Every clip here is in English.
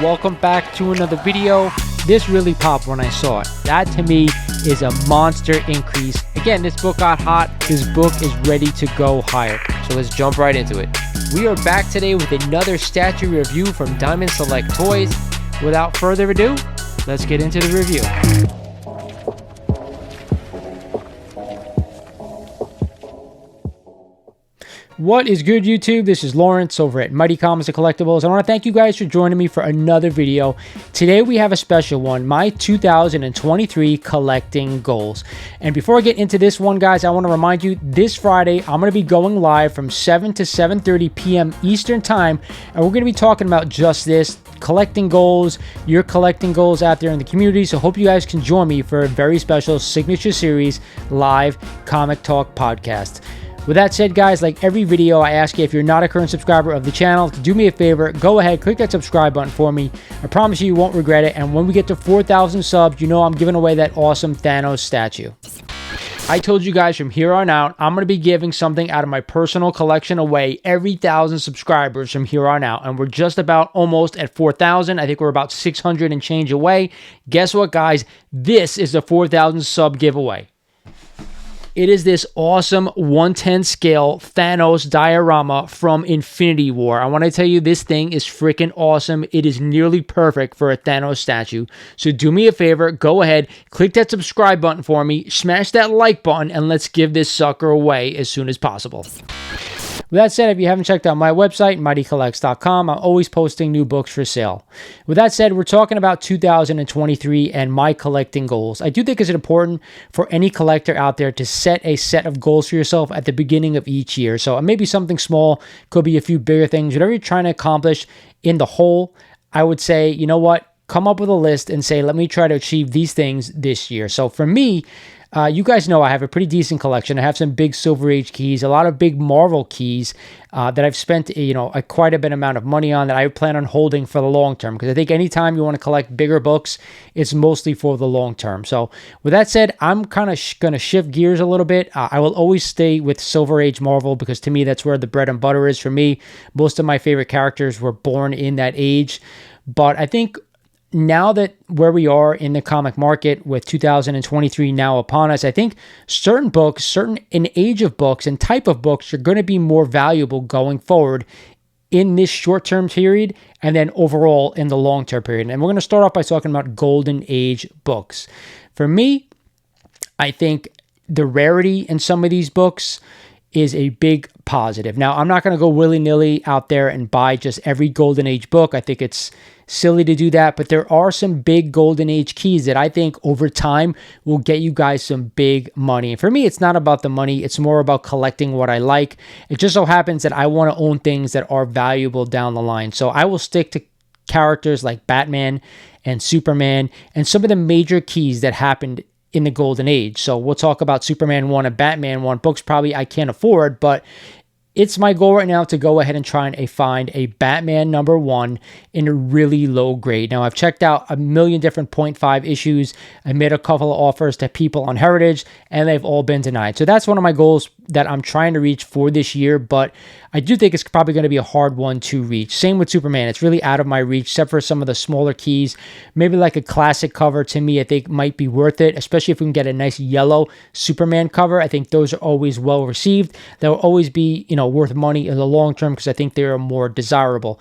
Welcome back to another video. This really popped when I saw it. That to me is a monster increase. Again, this book got hot. This book is ready to go higher. So let's jump right into it. We are back today with another statue review from Diamond Select Toys. Without further ado, let's get into the review. What is good, YouTube? This is Lawrence over at Mighty Comics and Collectibles. I want to thank you guys for joining me for another video. Today we have a special one, my 2023 collecting goals. And before I get into this one, guys, I want to remind you, this Friday I'm going to be going live from 7 to 7:30 p.m. Eastern Time, and we're going to be talking about just this, collecting goals, your collecting goals out there in the community. So hope you guys can join me for a very special signature series live comic talk podcast. With that said, guys, like every video, I ask you, if you're not a current subscriber of the channel, to do me a favor, go ahead, click that subscribe button for me. I promise you won't regret it. And when we get to 4,000 subs, you know I'm giving away that awesome Thanos statue. I told you guys from here on out, I'm going to be giving something out of my personal collection away every 1,000 subscribers from here on out. And we're just about almost at 4,000. I think we're about 600 and change away. Guess what, guys? This is the 4,000 sub giveaway. It is this awesome 1/10 scale Thanos diorama from Infinity War. I want to tell you, this thing is freaking awesome. It is nearly perfect for a Thanos statue. So do me a favor, go ahead, click that subscribe button for me, smash that like button, and let's give this sucker away as soon as possible. With that said, if you haven't checked out my website, mightycollects.com, I'm always posting new books for sale. With that said, we're talking about 2023 and my collecting goals. I do think it's important for any collector out there to set a set of goals for yourself at the beginning of each year. So maybe something small, could be a few bigger things, whatever you're trying to accomplish in the whole. I would say, you know what? Come up with a list and say, let me try to achieve these things this year. So for me, you guys know I have a pretty decent collection. I have some big Silver Age keys, a lot of big Marvel keys that I've spent, quite a bit amount of money on that I plan on holding for the long term. Because I think anytime you want to collect bigger books, it's mostly for the long term. So with that said, I'm kind of going to shift gears a little bit. I will always stay with Silver Age Marvel because to me, that's where the bread and butter is for me. Most of my favorite characters were born in that age. But I think now that where we are in the comic market with 2023 now upon us, I think certain books, an age of books and type of books are going to be more valuable going forward in this short-term period and then overall in the long-term period. And we're going to start off by talking about golden age books. For me, I think the rarity in some of these books is a big positive. Now, I'm not going to go willy-nilly out there and buy just every golden age book. I think it's silly to do that, but there are some big golden age keys that I think over time will get you guys some big money. And for me, it's not about the money. It's more about collecting what I like. It just so happens that I want to own things that are valuable down the line. So I will stick to characters like Batman and Superman and some of the major keys that happened in the golden age. So we'll talk about Superman 1 and Batman 1 books probably I can't afford, but it's my goal right now to go ahead and try and find a Batman #1 in a really low grade. Now, I've checked out a million different 0.5 issues. I made a couple of offers to people on Heritage, and they've all been denied. So that's one of my goals that I'm trying to reach for this year, but I do think it's probably going to be a hard one to reach. Same with Superman. It's really out of my reach, except for some of the smaller keys. Maybe like a classic cover to me, I think might be worth it, especially if we can get a nice yellow Superman cover. I think those are always well received. They'll always be, worth money in the long term because I think they are more desirable.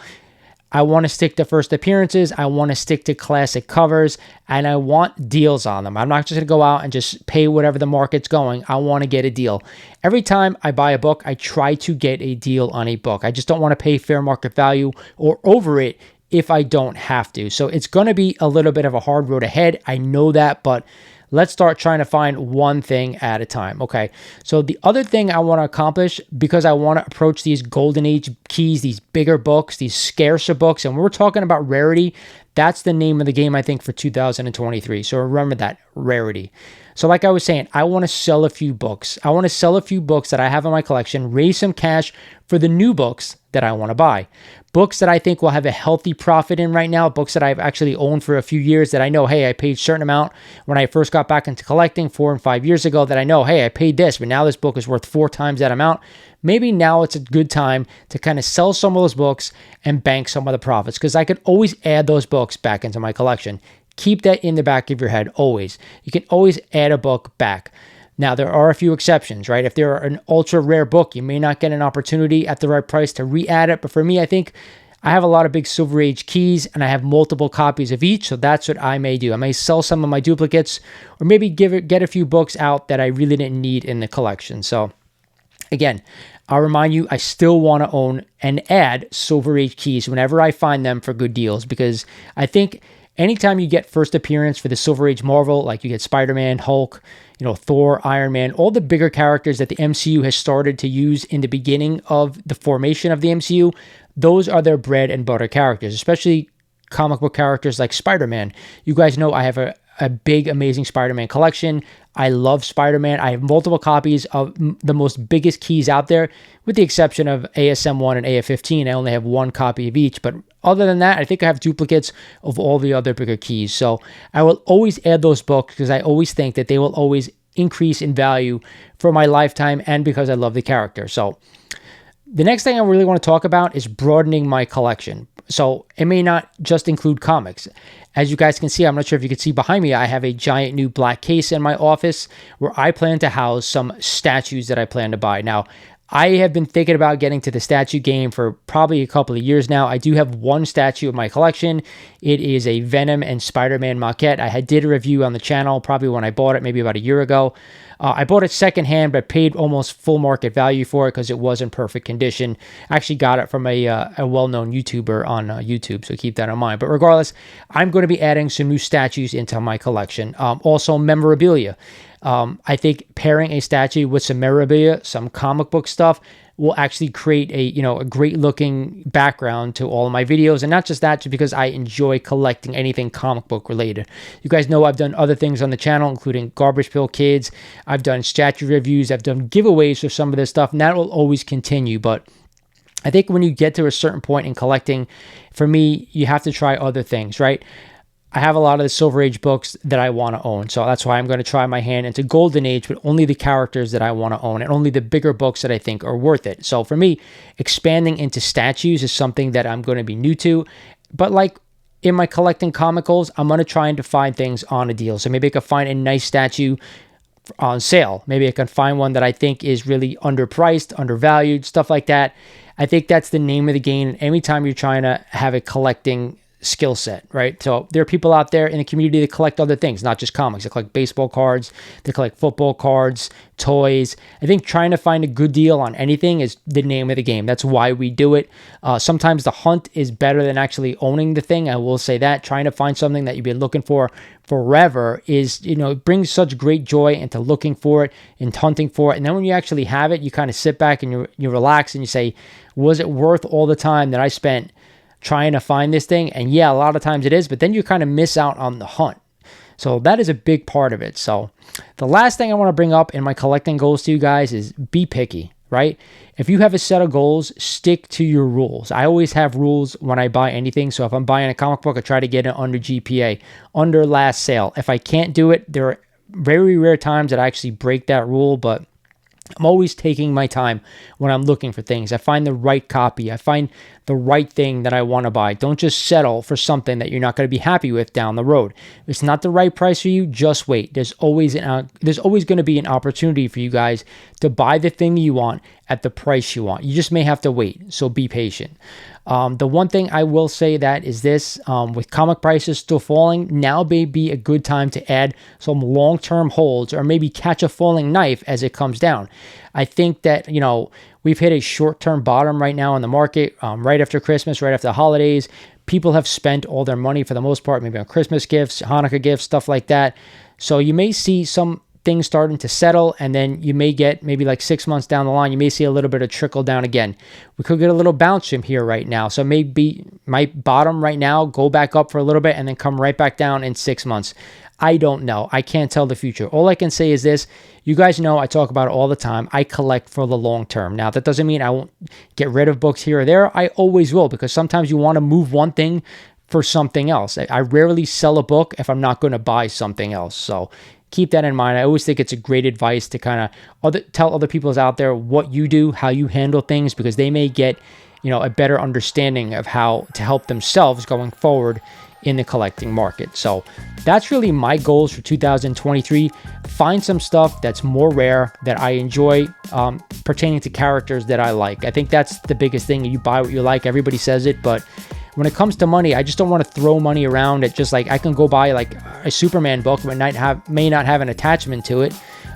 I want to stick to first appearances. I want to stick to classic covers, and I want deals on them. I'm not just going to go out and just pay whatever the market's going. I want to get a deal. Every time I buy a book, I try to get a deal on a book. I just don't want to pay fair market value or over it if I don't have to. So it's going to be a little bit of a hard road ahead. I know that, but let's start trying to find one thing at a time. Okay, so the other thing I want to accomplish, because I want to approach these golden age keys, these bigger books, these scarcer books, and we're talking about rarity, that's the name of the game, I think, for 2023. So remember that, rarity. So like I was saying, I want to sell a few books. I want to sell a few books that I have in my collection, raise some cash for the new books that I want to buy. Books that I think will have a healthy profit in right now, books that I've actually owned for a few years that I know, hey, I paid a certain amount when I first got back into collecting 4 and 5 years ago, that I know, hey, I paid this, but now this book is worth 4 times that amount. maybe now it's a good time to kind of sell some of those books and bank some of the profits, because I could always add those books back into my collection. Keep that in the back of your head always. You can always add a book back. Now, there are a few exceptions, right? If they're an ultra rare book, you may not get an opportunity at the right price to re-add it. But for me, I think I have a lot of big Silver Age keys and I have multiple copies of each. So that's what I may do. I may sell some of my duplicates, or maybe get a few books out that I really didn't need in the collection. So again, I'll remind you, I still want to own and add Silver Age keys whenever I find them for good deals, because I think anytime you get first appearance for the Silver Age Marvel, like you get Spider-Man, Hulk, Thor, Iron Man, all the bigger characters that the MCU has started to use in the beginning of the formation of the MCU, those are their bread and butter characters, especially comic book characters like Spider-Man. You guys know I have a big, amazing Spider-Man collection. I love Spider-Man. I have multiple copies of the most biggest keys out there, with the exception of ASM1 and AF15. I only have one copy of each, but other than that, I think I have duplicates of all the other bigger keys. So I will always add those books because I always think that they will always increase in value for my lifetime and because I love the character. So the next thing I really want to talk about is broadening my collection. So it may not just include comics. As you guys can see, I'm not sure if you can see behind me, I have a giant new black case in my office where I plan to house some statues that I plan to buy. Now, I have been thinking about getting to the statue game for probably a couple of years now. I do have one statue in my collection. It is a Venom and Spider-Man maquette. I did a review on the channel probably when I bought it, maybe about a year ago. I bought it secondhand, but paid almost full market value for it because it was in perfect condition. I actually got it from a well-known YouTuber on YouTube, so keep that in mind. But regardless, I'm going to be adding some new statues into my collection. Also, memorabilia. I think pairing a statue with some memorabilia, some comic book stuff, will actually create a great looking background to all of my videos. And not just that, just because I enjoy collecting anything comic book related. You guys know I've done other things on the channel, including Garbage Pail Kids. I've done statue reviews. I've done giveaways for some of this stuff, and that will always continue. But I think when you get to a certain point in collecting, for me, you have to try other things, right? I have a lot of the Silver Age books that I want to own. So that's why I'm going to try my hand into Golden Age, but only the characters that I want to own and only the bigger books that I think are worth it. So for me, expanding into statues is something that I'm going to be new to. But like in my collecting comicals, I'm going to try and find things on a deal. So maybe I could find a nice statue on sale. Maybe I can find one that I think is really underpriced, undervalued, stuff like that. I think that's the name of the game. Anytime you're trying to have a collecting skill set, right? So there are people out there in the community that collect other things, not just comics. They collect baseball cards, they collect football cards, toys. I think trying to find a good deal on anything is the name of the game. That's why we do it. Sometimes the hunt is better than actually owning the thing. I will say that. Trying to find something that you've been looking for forever is, it brings such great joy into looking for it and hunting for it. And then when you actually have it, you kind of sit back and you relax and you say, was it worth all the time that I spent trying to find this thing? And yeah, a lot of times it is, but then you kind of miss out on the hunt. So that is a big part of it. So the last thing I want to bring up in my collecting goals to you guys is be picky, right? If you have a set of goals, stick to your rules. I always have rules when I buy anything. So if I'm buying a comic book, I try to get it under GPA, under last sale. If I can't do it, there are very rare times that I actually break that rule, but I'm always taking my time when I'm looking for things. I find the right copy. I find the right thing that I want to buy. Don't just settle for something that you're not going to be happy with down the road. If it's not the right price for you, just wait. There's always going to be an opportunity for you guys to buy the thing you want at the price you want. You just may have to wait, so be patient. The one thing I will say that is this, with comic prices still falling, now may be a good time to add some long-term holds or maybe catch a falling knife as it comes down. I think that, we've hit a short-term bottom right now in the market, right after Christmas, right after the holidays. People have spent all their money for the most part, maybe on Christmas gifts, Hanukkah gifts, stuff like that. So you may see some things starting to settle, and then you may get maybe like 6 months down the line, you may see a little bit of trickle down again. We could get a little bounce from here right now. So maybe my bottom right now, go back up for a little bit and then come right back down in 6 months. I don't know. I can't tell the future. All I can say is this. You guys know I talk about it all the time. I collect for the long term. Now, that doesn't mean I won't get rid of books here or there. I always will, because sometimes you want to move one thing for something else. I rarely sell a book if I'm not going to buy something else. So keep that in mind. I always think it's a great advice to kind of tell other people out there what you do, how you handle things, because they may get, you know, a better understanding of how to help themselves going forward in the collecting market. So that's really my goals for 2023. Find some stuff that's more rare that I enjoy, pertaining to characters that I like. I think that's the biggest thing. You buy what you like. Everybody says it, but when it comes to money, I just don't want to throw money around. It just like I can go buy like a Superman book, but may not have an attachment to it.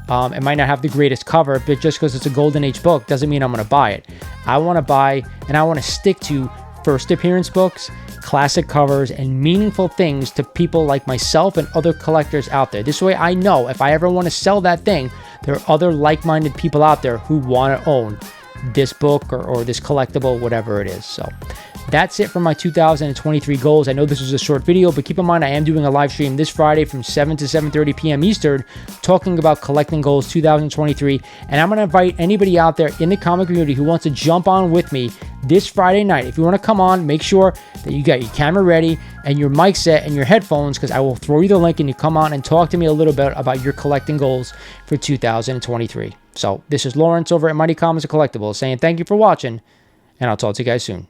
It might not have the greatest cover, but just because it's a Golden Age book doesn't mean I'm going to buy it. I want to buy, and I want to stick to first appearance books, classic covers, and meaningful things to people like myself and other collectors out there. This way I know if I ever want to sell that thing, there are other like-minded people out there who want to own this book or this collectible, whatever it is. So that's it for my 2023 goals. I know this was a short video, but keep in mind I am doing a live stream this Friday from 7 to 7:30 p.m. Eastern talking about collecting goals 2023. And I'm going to invite anybody out there in the comic community who wants to jump on with me this Friday night. If you want to come on, make sure that you got your camera ready and your mic set and your headphones, because I will throw you the link and you come on and talk to me a little bit about your collecting goals for 2023. So this is Lawrence over at Mighty Comics and Collectibles saying thank you for watching, and I'll talk to you guys soon.